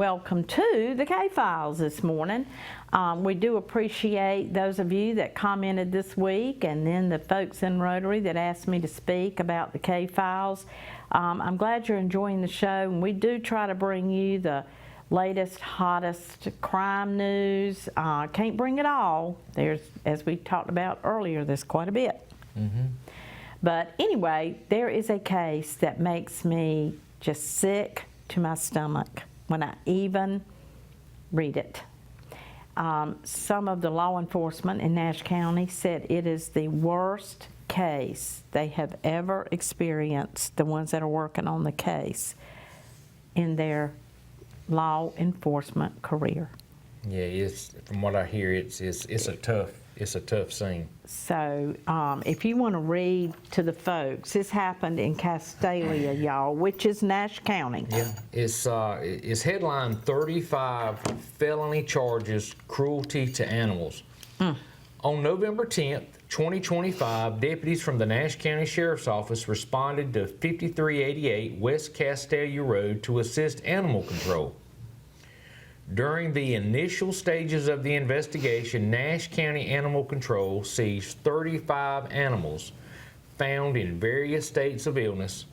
welcome to the K-Files this morning. We do appreciate those of you that commented this week, and then the folks in Rotary that asked me to speak about the K-Files. I'm glad you're enjoying the show, and we do try to bring you the latest, hottest crime news. Can't bring it all. There's, as we talked about earlier, there's quite a bit. But anyway, there is a case that makes me just sick to my stomach when I even read it. Some of the law enforcement in Nash County said it is the worst case they have ever experienced, the ones that are working on the case, in their law enforcement career. Yeah, it's, from what I hear, it's a tough scene. So if you want to read to the folks, this happened in Castalia, y'all, which is Nash County. Yeah, it's headline 35 felony charges, cruelty to animals. On November 10th, 2025, deputies from the Nash County Sheriff's Office responded to 5388 West Castalia Road to assist animal control. During the initial stages of the investigation, Nash County Animal Control seized 35 animals found in various states of illness,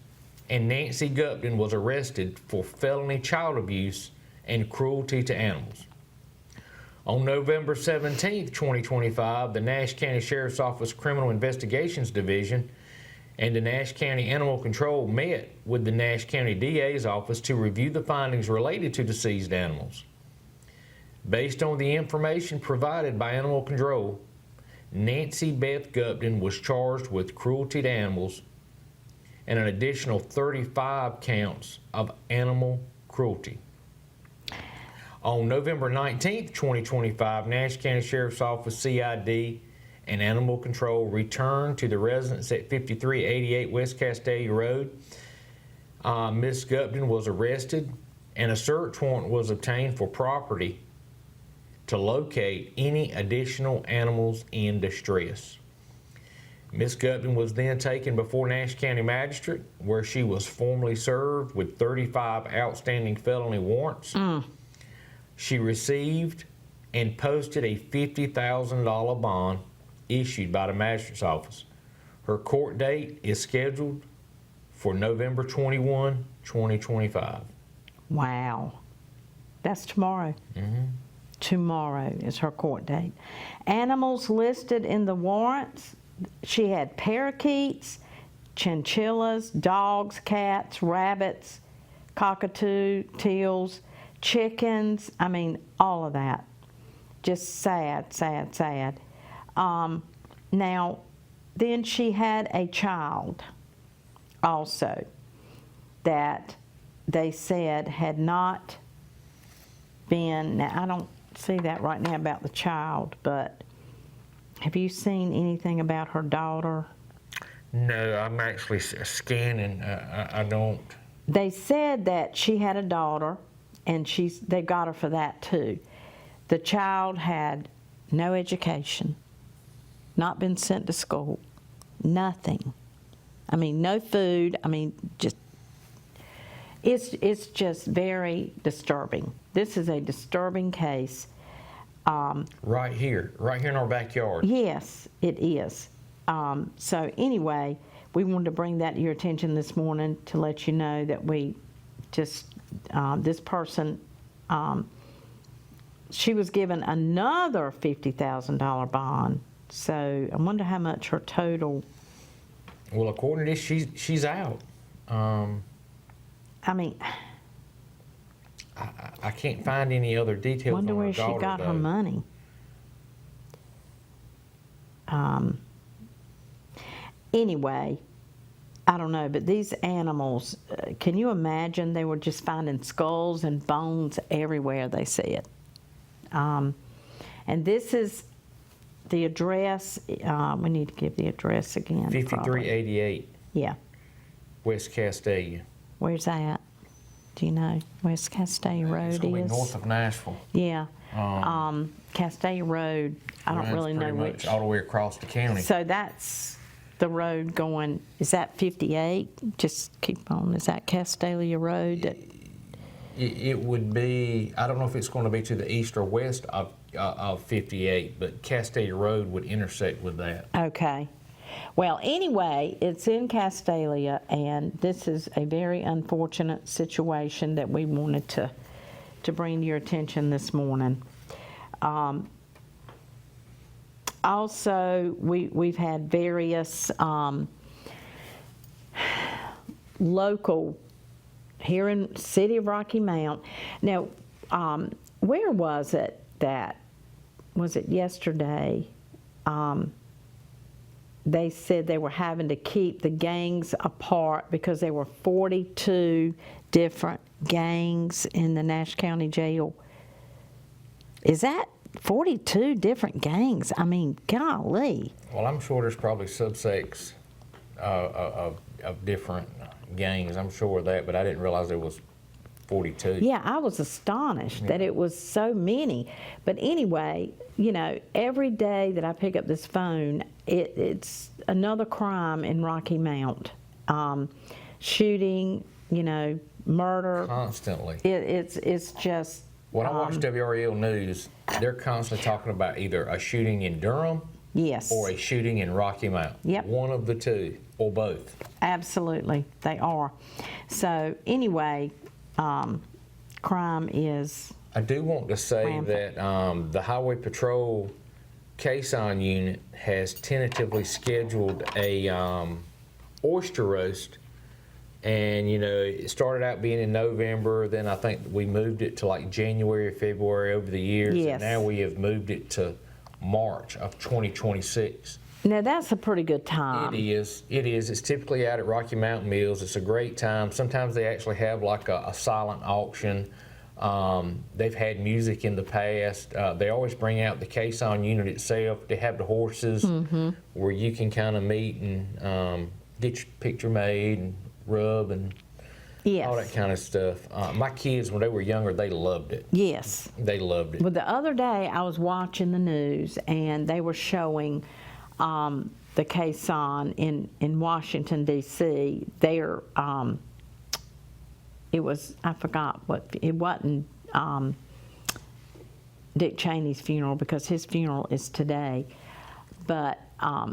and Nancy Gupton was arrested for felony child abuse and cruelty to animals. On November 17, 2025, the Nash County Sheriff's Office Criminal Investigations Division and the Nash County Animal Control met with the Nash County DA's office to review the findings related to the seized animals. Based on the information provided by Animal Control, Nancy Beth Gupton was charged with cruelty to animals and an additional 35 counts of animal cruelty. On November 19, 2025, Nash County Sheriff's Office CID and Animal Control returned to the residence at 5388 West Castalia Road. Ms. Gupton was arrested, and a search warrant was obtained for property to locate any additional animals in distress. Ms. Gupton was then taken before Nash County Magistrate, where she was formally served with 35 outstanding felony warrants. She received and posted a $50,000 bond issued by the Magistrate's Office. Her court date is scheduled for November 21, 2025. Wow. That's tomorrow. Tomorrow is her court date. Animals listed in the warrants, she had parakeets, chinchillas, dogs, cats, rabbits, cockatoo, teals, chickens, I mean, all of that. Just sad, sad, sad. Now, then she had a child also that they said had not been, now I don't see that right now about the child, but have you seen anything about her daughter? No, I'm actually scanning. I don't. They said that she had a daughter, and they got her for that too. The child had no education, not been sent to school, nothing. I mean, no food. I mean, just it's just very disturbing. This is a disturbing case. Right here in our backyard. Yes, it is. So anyway, we wanted to bring that to your attention this morning to let you know that we just, this person, she was given another $50,000 bond. So I wonder how much her total. Well, according to this, she's out. I mean, I can't find any other details on her daughter. Wonder where she got her money. Anyway, I don't know, but these animals, can you imagine? They were just finding skulls and bones everywhere, they said. And this is the address. We need to give the address again. 5388. Yeah. West Castalia. Where's that? Do you know? West Castalia Road It's gonna be is? north of Nashville. Yeah. Castalia Road, I don't really know pretty which. much all the way across the county. So that's the road going, is that 58? Just keep on, is that Castalia Road? It would be, I don't know if it's going to be to the east or west of 58, but Castalia Road would intersect with that. Okay. Well, anyway, it's in Castalia, and this is a very unfortunate situation that we wanted to bring to your attention this morning. Also, we've had various local here in city of Rocky Mount. Now, where was it yesterday? They said they were having to keep the gangs apart because there were 42 different gangs in the Nash County Jail. Is that 42 different gangs? I mean, golly. Well, I'm sure there's probably subsects of different gangs. I'm sure of that, but I didn't realize there was 42. Yeah, I was astonished that it was so many. But anyway, you know, every day that I pick up this phone, it's another crime in Rocky Mount. Shooting, you know, murder. Constantly. It's just... When I watch WREL News, they're constantly talking about either a shooting in Durham Yes. or a shooting in Rocky Mount. Yep. One of the two, or both. Absolutely, they are. So anyway, crime is... I do want to say rampant. that the Highway Patrol Caisson unit has tentatively scheduled a oyster roast. And, you know, it started out being in November, then I think we moved it to like January or February over the years. Yes. And now we have moved it to March of 2026. Now, that's a pretty good time. It is. It is. It's typically out at Rocky Mountain Mills. It's a great time. Sometimes they actually have like a silent auction. They've had music in the past. They always bring out the Caisson unit itself. They have the horses where you can kind of meet and get your picture made and rub and Yes. all that kind of stuff. My kids, when they were younger, they loved it. Yes. They loved it. Well, the other day I was watching the news and they were showing the Caisson in Washington, D.C. There, it was, I forgot what, it wasn't Dick Cheney's funeral because his funeral is today. But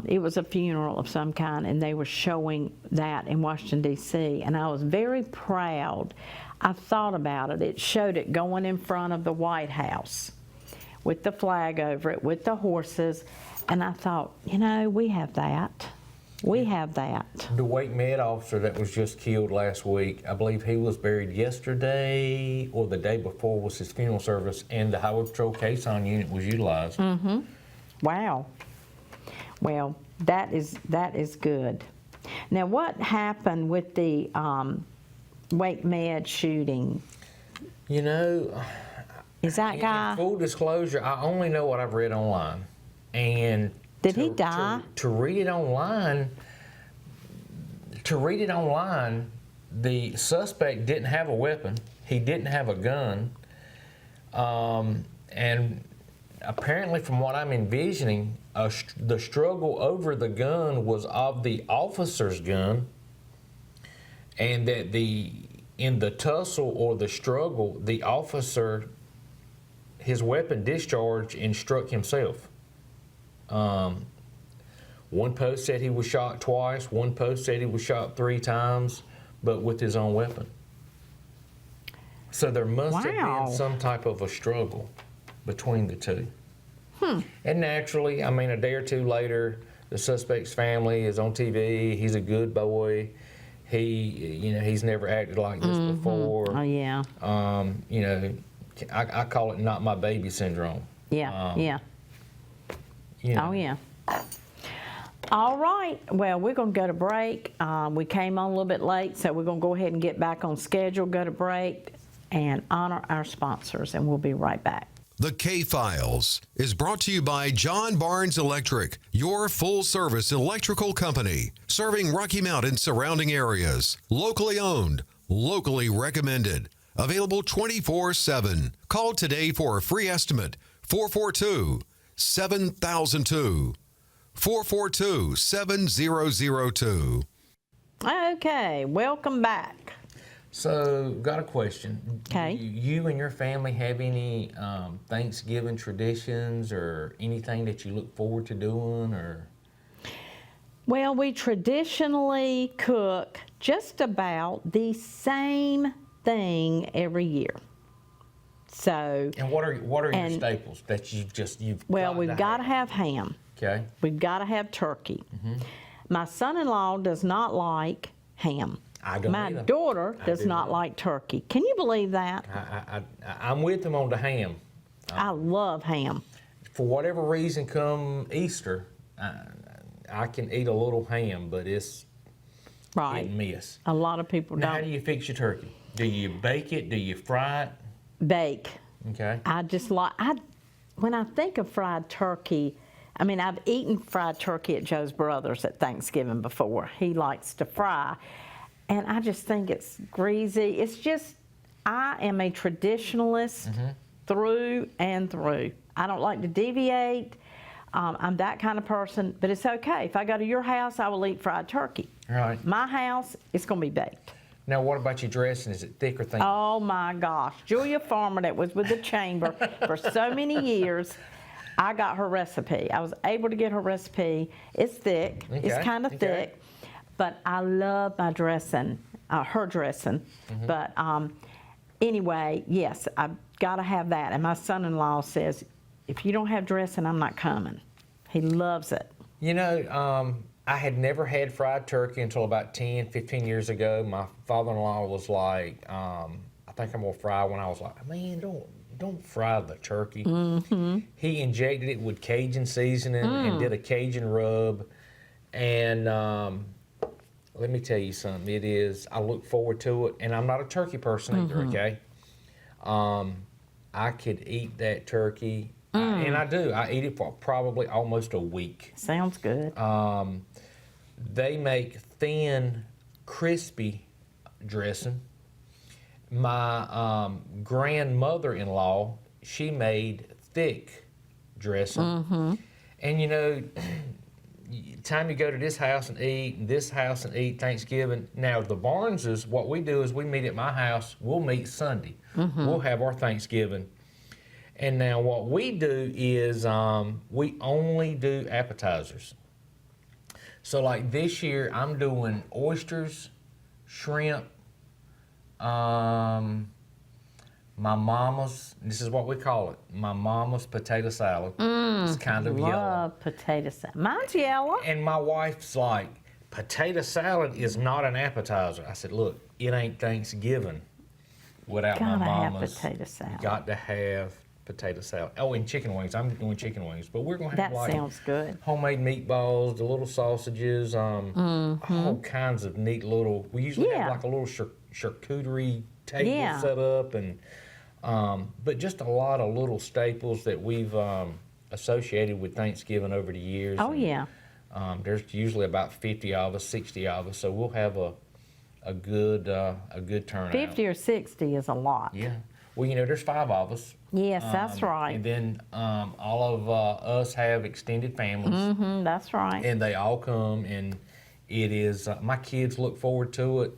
it was a funeral of some kind, and they were showing that in Washington, D.C., and I was very proud. I thought about it. It showed it going in front of the White House with the flag over it, with the horses, and I thought, you know, we have that. We have that. The Wake Med officer that was just killed last week, I believe he was buried yesterday or the day before was his funeral service, and the Highway Patrol Caisson unit was utilized. Wow. Well, that is good. Now, what happened with the Wake Med shooting? You know, Is that guy? in full disclosure, I only know what I've read online. And Did he die? To read it online, the suspect didn't have a weapon. He didn't have a gun. And apparently, from what I'm envisioning, the struggle over the gun was of the officer's gun, and that in the tussle or the struggle, the officer, his weapon discharged and struck himself. One post said he was shot twice. One post said he was shot 3 times, but with his own weapon. So there must have been some type of a struggle between the two. And naturally, I mean, a day or two later, the suspect's family is on TV. He's a good boy. He's never acted like this before. Oh, yeah. You know, I call it not my baby syndrome. Yeah, yeah. You know. Oh, yeah. All right. Well, we're going to go to break. We came on a little bit late, so we're going to go ahead and get back on schedule, go to break, and honor our sponsors, and we'll be right back. The K-Files is brought to you by John Barnes Electric, your full-service electrical company, serving Rocky Mount and surrounding areas. Locally owned, locally recommended, available 24/7. Call today for a free estimate, 442-7002, 442-7002. Okay, welcome back. So, got a question. Okay. Do you and your family have any Thanksgiving traditions or anything that you look forward to doing, or? Well, we traditionally cook just about the same thing every year. So, And what are your And- staples that you've well, got we've got to have ham. Okay. We've got to have turkey. My son-in-law does not like ham. I don't My either. daughter I does do not not. like turkey. Can you believe that? I'm with them on the ham. I love ham. For whatever reason, come Easter, I can eat a little ham, but it's hit Right. and miss. A lot of people Now, how don't do you fix your turkey? Do you bake it? Do you fry it? bake. Okay. I just like, when I think of fried turkey, I mean, I've eaten fried turkey at Joe's Brothers at Thanksgiving before. He likes to fry. And I just think it's greasy. It's just, I am a traditionalist through and through. I don't like to deviate. I'm that kind of person, but it's okay. If I go to your house, I will eat fried turkey. Right. My house, it's going to be baked. Now, what about your dressing? Is it thick or thin? Oh my gosh. Julia Farmer, that was with the chamber for so many years, I got her recipe. I was able to get her recipe. It's thick. It's Okay, kind of okay. thick. But I love my dressing, her dressing. But anyway, yes, I've got to have that. And my son-in-law says, if you don't have dressing, I'm not coming. He loves it. You know, I had never had fried turkey until about 10, 15 years ago. My father-in-law was like, I think I'm gonna fry when I was like, man, don't fry the turkey. He injected it with Cajun seasoning and did a Cajun rub. And let me tell you something, I look forward to it. And I'm not a turkey person either, okay? I could eat that turkey, and I do. I eat it for probably almost a week. Sounds good. They make thin, crispy dressing. My grandmother-in-law, she made thick dressing. And you know, time you go to this house and eat, and this house and eat Thanksgiving. Now the Barneses, what we do is we meet at my house. We'll meet Sunday. We'll have our Thanksgiving. And now what we do is we only do appetizers. So like this year, I'm doing oysters, shrimp, my mama's, this is what we call it, my mama's potato salad. It's kind of yellow. Love potato salad. Mine's yellow. And my wife's like, potato salad is not an appetizer. I said, look, it ain't Thanksgiving without my Gotta have mama's. potato salad. Got to have potato salad. Oh, and chicken wings. I'm doing chicken wings, but we're gonna have That like sounds good. homemade meatballs, the little sausages, all kinds of neat little. We usually Yeah. have like a little charcuterie table Yeah. set up, and but just a lot of little staples that we've associated with Thanksgiving over the years. Oh, And, yeah. there's usually about 50 of us, 60 of us, so we'll have a good turnout. 50 or 60 is a lot. Yeah. Well, you know, there's 5 of us. Yes, that's right. And then all of us have extended families, That's right. and they all come, and it is, my kids look forward to it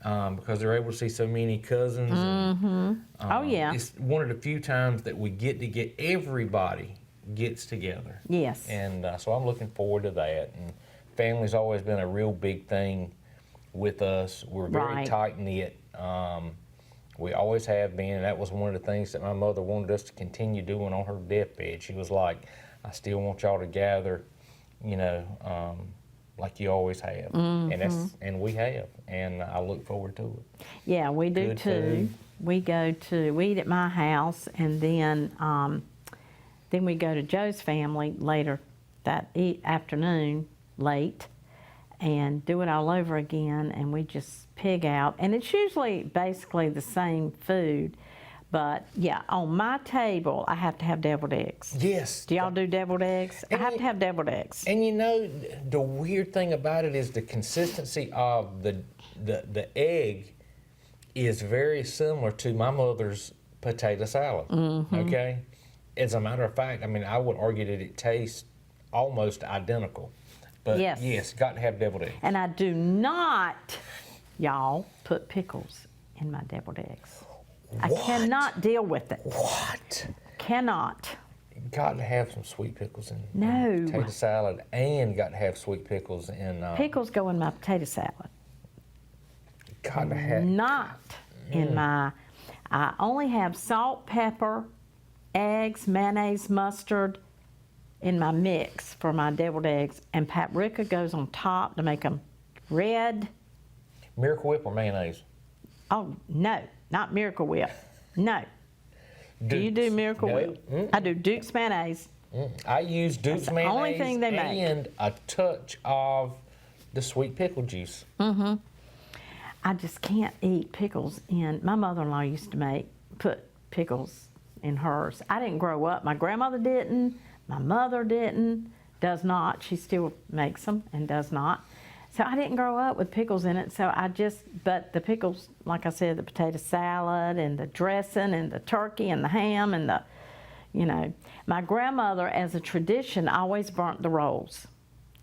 because they're able to see so many cousins. And, Oh, yeah. It's one of the few times that we get everybody gets together. Yes. And so I'm looking forward to that. And family's always been a real big thing with us. We're very Right. tight-knit. We always have been, and that was one of the things that my mother wanted us to continue doing on her deathbed. She was like, I still want y'all to gather, you know, like you always have. And we have, and I look forward to it. Yeah, we do Good too. food. We eat at my house, and then we go to Joe's family later that afternoon, late, and do it all over again, and we just pig out. And it's usually basically the same food, but yeah, on my table, I have to have deviled eggs. Yes. Do y'all do deviled eggs? I have to have deviled eggs. And you know, the weird thing about it is the consistency of the egg is very similar to my mother's potato salad. Okay? As a matter of fact, I mean, I would argue that it tastes almost identical. But Yes. got to have deviled eggs. And I do not, y'all, put pickles in my deviled eggs. I What? cannot deal with it. What? Cannot. Got to have some sweet pickles in No. potato salad, and got to have sweet pickles in. Pickles go in my potato salad. Got to have. Not in my. I only have salt, pepper, eggs, mayonnaise, mustard in my mix for my deviled eggs, and paprika goes on top to make them red. Miracle Whip or mayonnaise? Oh no, not Miracle Whip. No. Do you do Duke's. Miracle No. Whip? I do Duke's mayonnaise. I use Duke's the mayonnaise only thing they make. and a touch of the sweet pickle juice. I just can't eat pickles in. My mother-in-law used to put pickles in hers. I didn't grow up. My grandmother didn't. My mother didn't. Does not. She still makes them and does not. So I didn't grow up with pickles in it. So but the pickles, like I said, the potato salad and the dressing and the turkey and the ham and my grandmother, as a tradition, always burnt the rolls.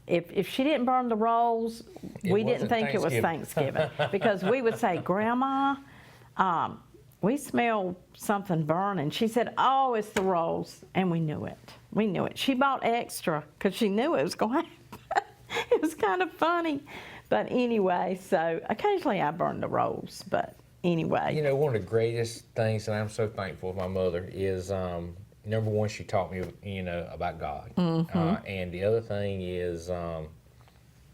If she didn't burn the rolls, we didn't wasn't think it was Thanksgiving because we would say, Grandma, we smell something burning. She said, oh, it's the rolls. And we knew it. We knew it. She bought extra because she knew it was going to happen. It was kind of funny. But anyway, so occasionally I burn the rolls. But anyway. You know, one of the greatest things that I'm so thankful for my mother is, number one, she taught me, about God. And the other thing is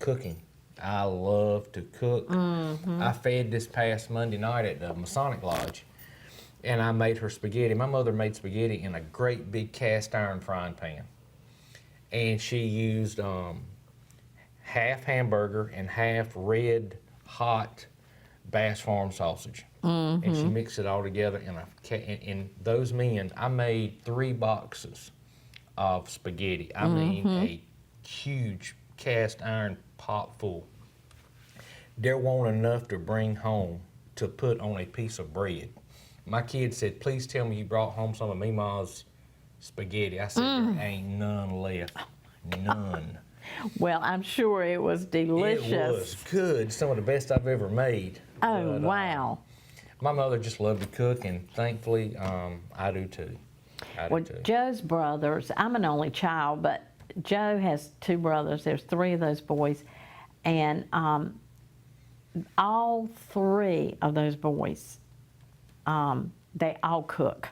cooking. I love to cook. I fed this past Monday night at the Masonic Lodge, and I made her spaghetti. My mother made spaghetti in a great big cast iron frying pan. And she used half hamburger and half red hot Bass Farm sausage. And she mixed it all together in those men. I made 3 boxes of spaghetti. I mean, a huge cast iron pot full. There wasn't enough to bring home to put on a piece of bread. My kid said, please tell me you brought home some of Mima's spaghetti. I said, there ain't none left. None. Well, I'm sure it was delicious. It was good. Some of the best I've ever made. Oh, But, wow. My mother just loved to cook, and thankfully, I do too. Well, Joe's brothers, I'm an only child, but Joe has 2 brothers. There's 3 of those boys. And all 3 of those boys, they all cook.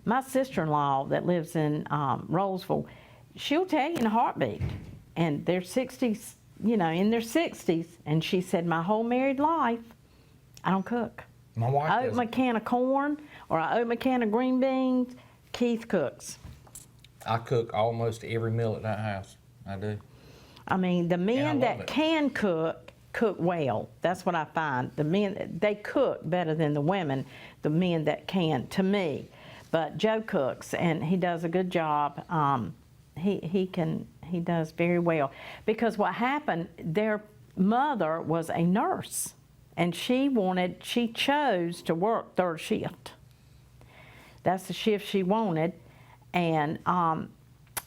My sister-in-law that lives in Rollsville, she'll tell you in a heartbeat. And they're 60s, in their 60s. And she said, my whole married life, I don't cook. My wife I open does. my can of corn or I open a can of green beans. Keith cooks. I cook almost every meal at that house. I do. I mean, the men love that it. can cook well. That's what I find. The men, they cook better than the women, the men that can, to me. But Joe cooks, and he does a good job. He does very well. Because what happened, their mother was a nurse, and she chose to work 3rd shift. That's the shift she wanted. And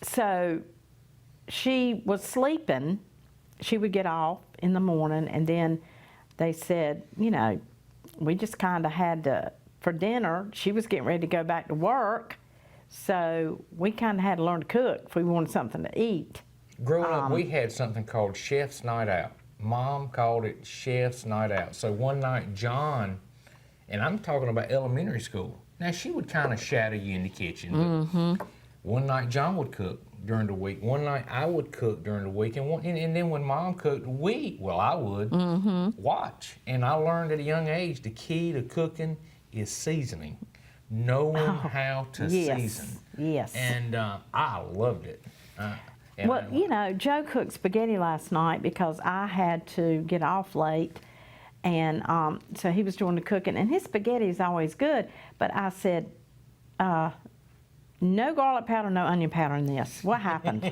so she was sleeping. She would get off in the morning, and then they said, we just kind of had to, for dinner, she was getting ready to go back to work, so we kind of had to learn to cook if we wanted something to eat. Growing up, we had something called Chef's Night Out. Mom called it Chef's Night Out. So one night, John, and I'm talking about elementary school. Now, she would kind of shadow you in the kitchen, but one night John would cook during the week. One night I would cook during the week. And then when Mom cooked, I would watch. And I learned at a young age the key to cooking is seasoning. Knowing how to season. Yes. And I loved it. And Well, Joe cooked spaghetti last night because I had to get off late, and so he was doing the cooking, and his spaghetti is always good, but I said, no garlic powder, no onion powder in this. What happened?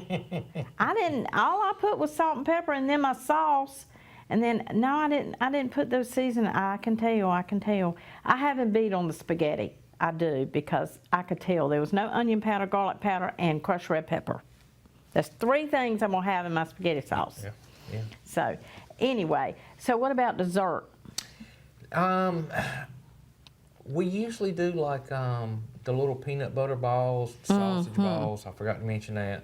All I put was salt and pepper and then my sauce, and then, no, I didn't put those seasonings. I can tell. I haven't beat on the spaghetti. I do, because I could tell there was no onion powder, garlic powder, and crushed red pepper. That's 3 things I'm gonna have in my spaghetti sauce. Yeah. So, anyway, so what about dessert? We usually do like the little peanut butter balls, sausage balls. I forgot to mention that.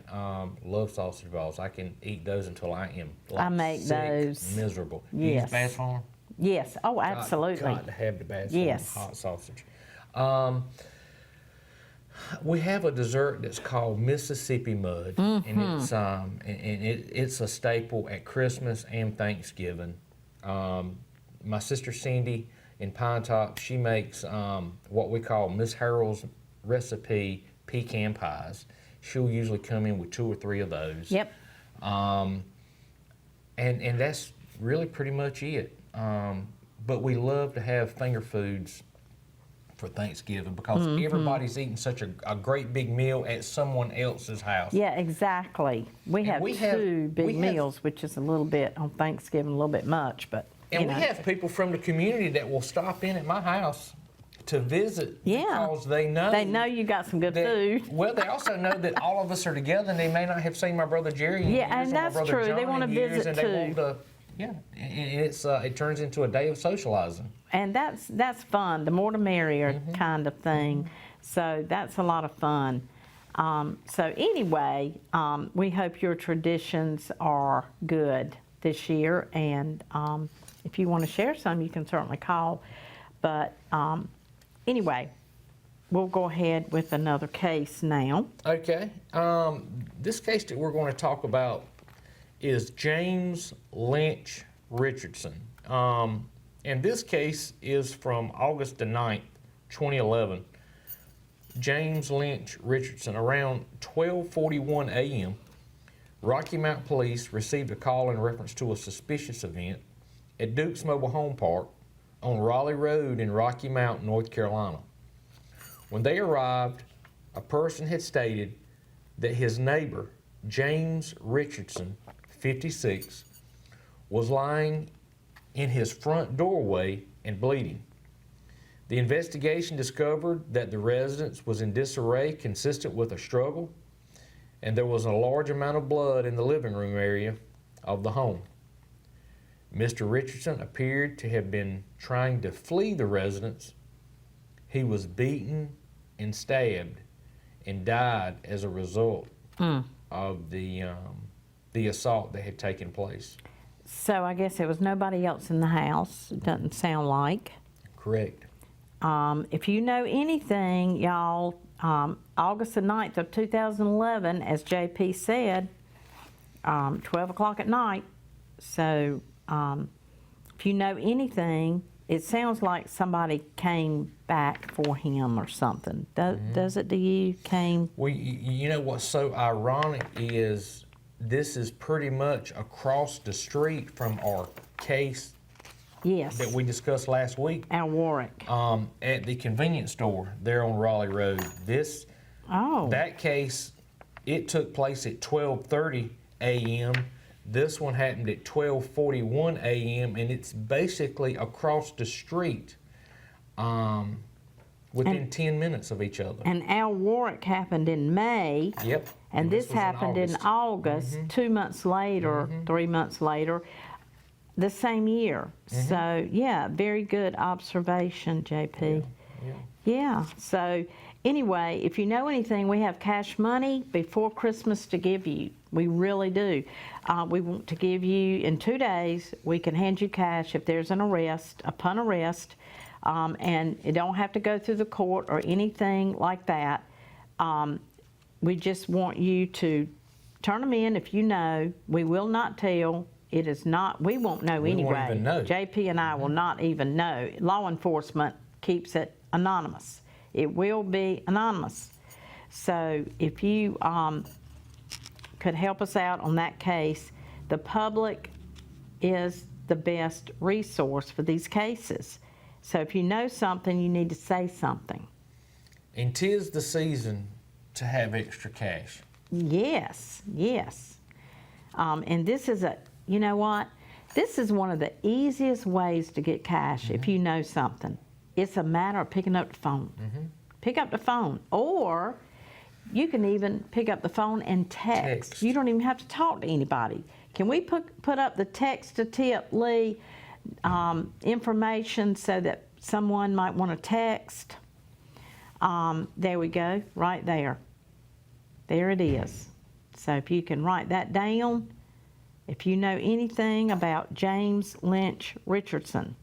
Love sausage balls. I can eat those until I am like I make sick, those. miserable. Yes. You use Bass Farm? Yes. Oh, absolutely. Got to have the Bass Yes. Farm hot sausage. We have a dessert that's called Mississippi Mud, and it's a staple at Christmas and Thanksgiving. My sister Cindy in Pine Top, she makes what we call Miss Harold's recipe pecan pies. She'll usually come in with 2 or 3 of those. Yep. And that's really pretty much it. But we love to have finger foods for Thanksgiving because everybody's eating such a great big meal at someone else's house. Yeah, exactly. We have we 2 have- big we have- meals, which is a little bit on Thanksgiving, a little bit much, but And you we know. have people from the community that will stop in at my house to visit Yeah. because they know They know you got some good that, food. Well, they also know that all of us are together, and they may not have seen my brother Jerry in Yeah, years, and or my that's brother true. They John wanna in years, visit and they too. want to, yeah, and it's it turns into a day of socializing. And that's fun. The more the merrier kind of thing. So that's a lot of fun. So anyway, we hope your traditions are good this year. And if you want to share some, you can certainly call. But anyway, we'll go ahead with another case now. Okay, this case that we're going to talk about is James Lynch Richardson. And this case is from August the 9th, 2011. James Lynch Richardson, around 12:41 a.m., Rocky Mount Police received a call in reference to a suspicious event at Duke's Mobile Home Park on Raleigh Road in Rocky Mount, North Carolina. When they arrived, a person had stated that his neighbor, James Richardson, 56, was lying in his front doorway and bleeding. The investigation discovered that the residence was in disarray consistent with a struggle, and there was a large amount of blood in the living room area of the home. Mr. Richardson appeared to have been trying to flee the residence. He was beaten and stabbed and died as a result of the assault that had taken place. So I guess there was nobody else in the house. It doesn't sound like. Correct. If you know anything, y'all, August the 9th of 2011, as JP said, 12 o'clock at night. So if you know anything, it sounds like somebody came back for him or something. Does it to you? Came? Well, you know what's so ironic is this is pretty much across the street from our case Yes. that we discussed last week Al Warwick. at the convenience store there on Raleigh Road. That case, it took place at 12:30 a.m. This one happened at 12:41 a.m. and it's basically across the street, within 10 minutes of each other. And Al Warwick happened in May. Yep. And this was in happened in August, 2 months later, 3 months later, the same year. So, yeah, very good observation, JP. Yeah. So, anyway, if you know anything, we have cash money before Christmas to give you. We really do. We want to give you, in 2 days, we can hand you cash if there's an arrest, upon arrest, and it don't have to go through the court or anything like that. We just want you to turn them in if you know. We will not tell. It is not, we won't know We won't anyway. even know. JP and I will not even know. Law enforcement keeps it anonymous. It will be anonymous. So if you could help us out on that case, the public is the best resource for these cases. So if you know something, you need to say something. And 'tis the season to have extra cash. Yes, yes. And this is you know what? This is one of the easiest ways to get cash if you know something. It's a matter of picking up the phone. Pick up the phone. Or you can even pick up the phone and text. You don't even have to talk to anybody. Can we put up the text to tip Lee information so that someone might want to text, there we go, right there. There it is. So if you can write that down, if you know anything about James Lynch Richardson.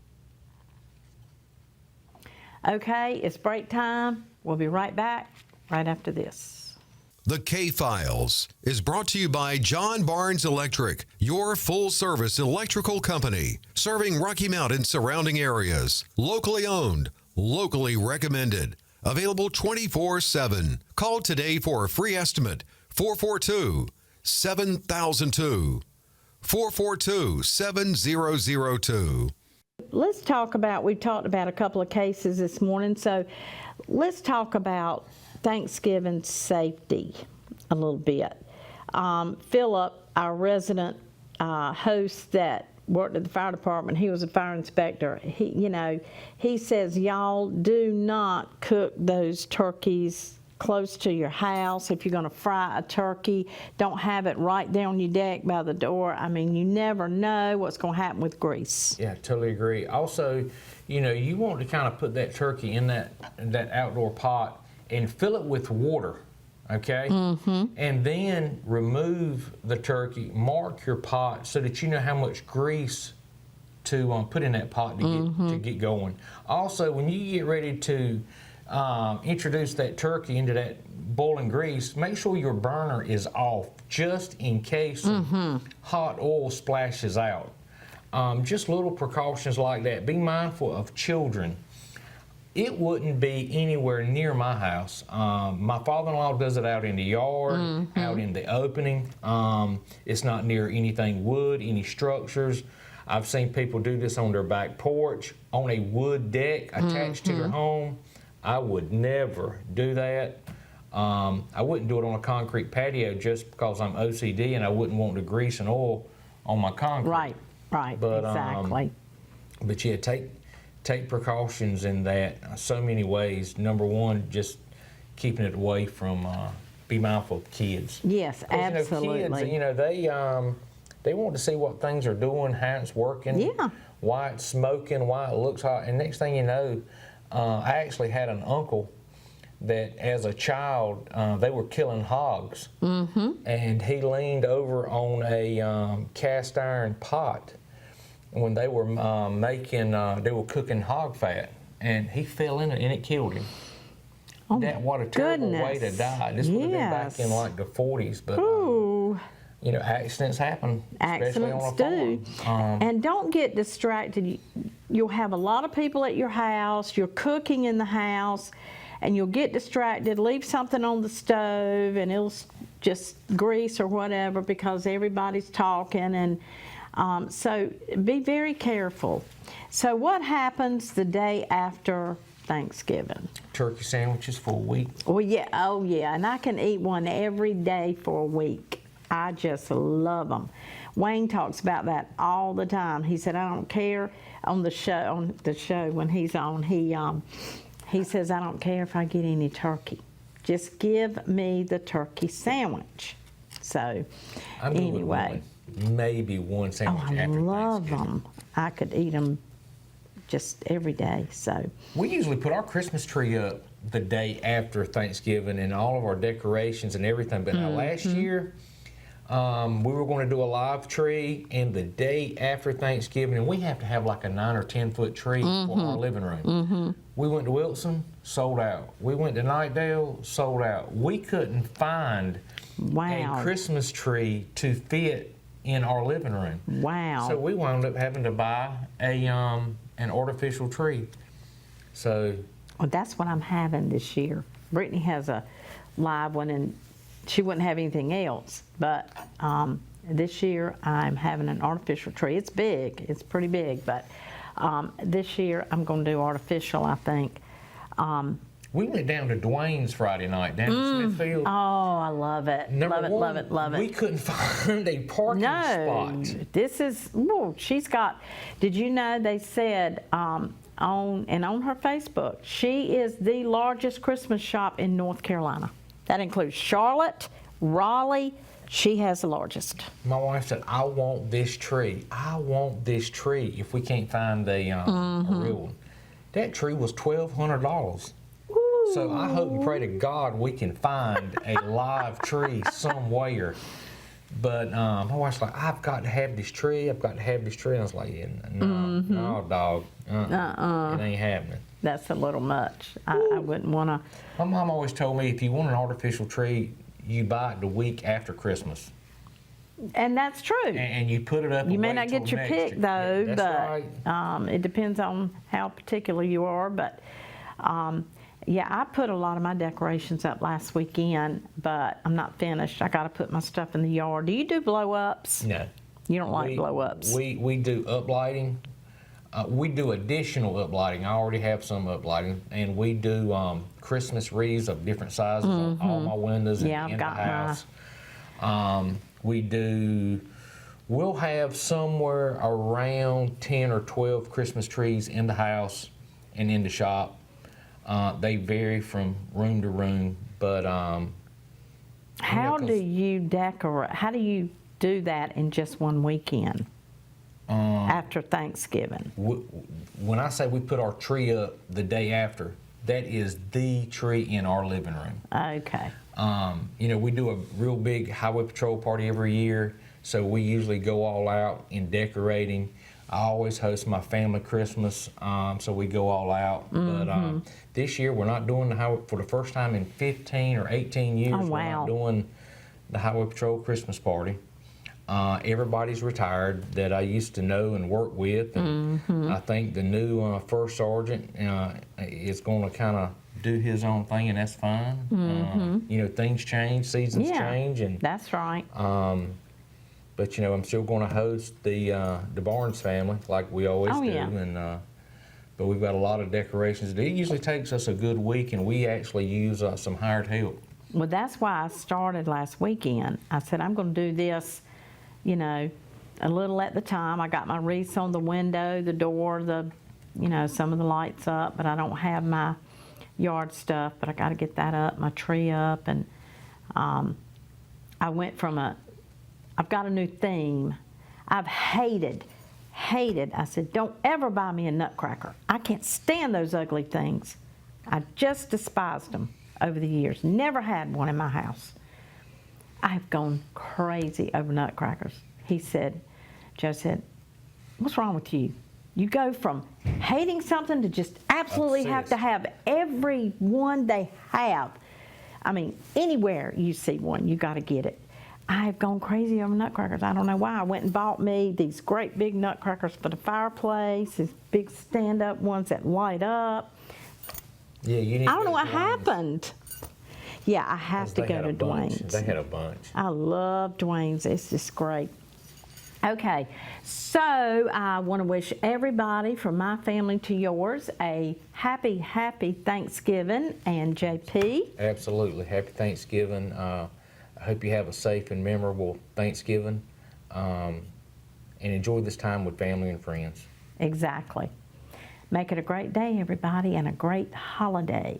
Okay, it's break time. We'll be right back right after this. The K-Files is brought to you by John Barnes Electric, your full-service electrical company, serving Rocky Mount and surrounding areas. Locally owned, locally recommended, available 24/7. Call today for a free estimate, 442-7002, 442-7002. Let's talk about, we've talked about a couple of cases this morning, so let's talk about Thanksgiving safety a little bit. Philip, our resident host that worked at the fire department, he was a fire inspector. He says, y'all do not cook those turkeys close to your house. If you're going to fry a turkey, don't have it right there on your deck by the door. I mean, you never know what's going to happen with grease. Yeah, totally agree. Also, you want to kind of put that turkey in that outdoor pot and fill it with water, okay? Mm-hmm. And then remove the turkey, mark your pot so that you know how much grease to put in that pot to get going. Also, when you get ready to introduce that turkey into that boiling grease, make sure your burner is off just in case hot oil splashes out. Just little precautions like that. Be mindful of children. It wouldn't be anywhere near my house. My father-in-law does it out in the yard, out in the opening. It's not near anything wood, any structures. I've seen people do this on their back porch, on a wood deck attached to their home. I would never do that. I wouldn't do it on a concrete patio just because I'm OCD and I wouldn't want to grease and oil on my concrete. Right, But, exactly. But yeah, take precautions in that so many ways. Number one, just keeping it away from, be mindful of kids. Yes, 'Cause, absolutely. Kids, they want to see what things are doing, how it's working, Yeah. why it's smoking, why it looks hot. And next thing you know, I actually had an uncle that as a child, they were killing hogs. And he leaned over on a cast iron pot when they were they were cooking hog fat, and he fell in it and it killed him. Oh, What a terrible way to die. This would have been back in like the 40s, but Ooh. Accidents happen, especially on a Accidents farm. do. And don't get distracted. You'll have a lot of people at your house, you're cooking in the house, and you'll get distracted, leave something on the stove, and it'll just grease or whatever because everybody's talking. And so be very careful. So what happens the day after Thanksgiving? Turkey sandwiches for a week. Well, yeah, oh yeah, and I can eat one every day for a week. I just love them. Wayne talks about that all the time. He said, I don't care on the show when he's on, he says, I don't care if I get any turkey. Just give me the turkey sandwich. So I'm good with anyway. maybe one sandwich I after love Thanksgiving. them. I could eat them just every day. So We usually put our Christmas tree up the day after Thanksgiving and all of our decorations and everything. But now last year, we were going to do a live tree, and the day after Thanksgiving, and we have to have like a 9 or 10 foot tree for our living room. We went to Wilson, sold out. We went to Nightdale, sold out. We couldn't find wow. a Christmas tree to fit in our living room. Wow. So we wound up having to buy an artificial tree. So Well, that's what I'm having this year. Brittany has a live one, and she wouldn't have anything else. But this year, I'm having an artificial tree. It's big. It's pretty big. But this year, I'm going to do artificial, I think. we went down to Dwayne's Friday night down in Smithfield. Oh, I love it. Number love it, one, love it, love it. We couldn't find a parking No, spot. this is, whoa, she's got, did you know they said on her Facebook, she is the largest Christmas shop in North Carolina. That includes Charlotte, Raleigh. She has the largest. My wife said, I want this tree. I want this tree if we can't find a real one. That tree was $1,200. So I hope and pray to God we can find a live tree somewhere. But my wife's like, I've got to have this tree. I've got to have this tree. And I was like, yeah, no, dog. It ain't happening. That's a little much. I wouldn't want to. My mom always told me if you want an artificial tree, you buy it the week after Christmas. And that's true. And you put it up. You and may wait not till get your next pick year. though, Yeah, that's but right. it depends on how particular you are. But yeah, I put a lot of my decorations up last weekend, but I'm not finished. I got to put my stuff in the yard. Do you do blow ups? No. You don't like blow ups? We do uplighting. We do additional uplighting. I already have some uplighting, and we do Christmas wreaths of different sizes on all my windows Yeah, and I've in got the house. We'll have somewhere around 10 or 12 Christmas trees in the house and in the shop. They vary from room to room, but How 'cause- do you decorate? How do you do that in just one weekend after Thanksgiving? when I say we put our tree up the day after, that is the tree in our living room. Okay. We do a real big highway patrol party every year, so we usually go all out in decorating. I always host my family Christmas, so we go all out. But this year we're not doing the highway for the first time in 15 or 18 years. Oh, We're wow. not doing the highway patrol Christmas party. Everybody's retired that I used to know and work with, and I think the new first sergeant is going to kind of do his own thing, and that's fine. Things change, seasons Yeah, change, and that's right. but I'm still going to host the Barnes family like we always Oh, do, yeah. and but we've got a lot of decorations. It usually takes us a good week, and we actually use some hired help. Well, that's why I started last weekend. I said, I'm going to do this, a little at the time. I got my wreaths on the window, the door, some of the lights up, but I don't have my yard stuff, but I got to get that up, my tree up. And I went from I've got a new theme. I've hated, I said, don't ever buy me a nutcracker. I can't stand those ugly things. I just despised them over the years. Never had one in my house. I've gone crazy over nutcrackers. Joe said, what's wrong with you? You go from hating something to just absolutely have to have every one they have. I mean, anywhere you see one, you got to get it. I've gone crazy over nutcrackers. I don't know why. I went and bought me these great big nutcrackers for the fireplace, these big stand-up ones that light up. Yeah, you need. I don't know what happened. Yeah, I have to go to Dwayne's. They had a bunch. I love Dwayne's. It's just great. Okay, so I want to wish everybody from my family to yours a happy, happy Thanksgiving. And JP? Absolutely. Happy Thanksgiving. I hope you have a safe and memorable Thanksgiving, and enjoy this time with family and friends. Exactly. Make it a great day, everybody, and a great holiday.